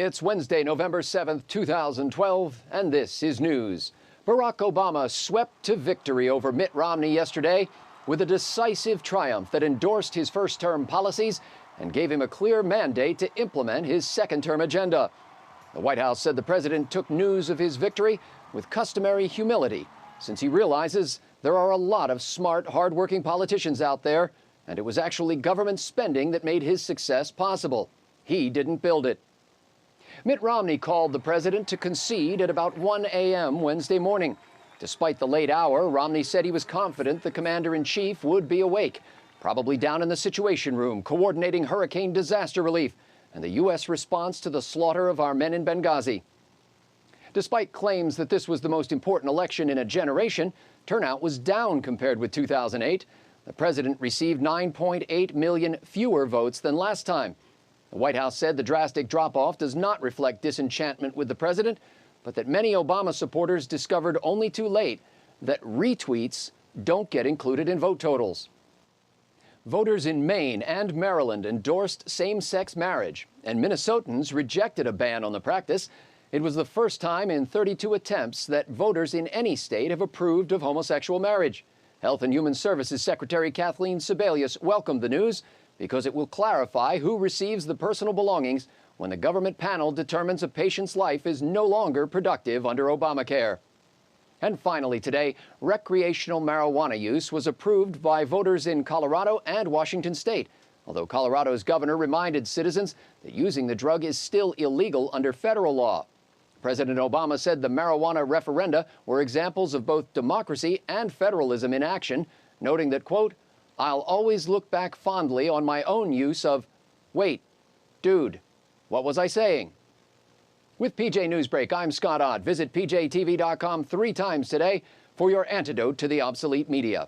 It's Wednesday, November 7th, 2012, and this is news. Barack Obama swept to victory over Mitt Romney yesterday with a decisive triumph that endorsed his first-term policies and gave him a clear mandate to implement his second-term agenda. The White House said the president took news of his victory with customary humility, since he realizes there are a lot of smart, hard-working politicians out there, and it was actually government spending that made his success possible. He didn't build it. Mitt Romney called the president to concede at about 1 a.m. Wednesday morning. Despite the late hour, Romney said he was confident the commander-in-chief would be awake, probably down in the Situation Room, coordinating hurricane disaster relief and the U.S. response to the slaughter of our men in Benghazi. Despite claims that this was the most important election in a generation, turnout was down compared with 2008. The president received 9.8 million fewer votes than last time. The White House said the drastic drop-off does not reflect disenchantment with the president, but that many Obama supporters discovered only too late that retweets don't get included in vote totals. Voters in Maine and Maryland endorsed same-sex marriage, and Minnesotans rejected a ban on the practice. It was the first time in 32 attempts that voters in any state have approved of homosexual marriage. Health and Human Services Secretary Kathleen Sebelius welcomed the news because it will clarify who receives the personal belongings when the government panel determines a patient's life is no longer productive under Obamacare. And finally today, recreational marijuana use was approved by voters in Colorado and Washington state, although Colorado's governor reminded citizens that using the drug is still illegal under federal law. President Obama said the marijuana referenda were examples of both democracy and federalism in action, noting that, quote, "I'll always look back fondly on my own use of, wait, dude, what was I saying?" With PJ Newsbreak, I'm Scott Ott. Visit PJTV.com 3 times today for your antidote to the obsolete media.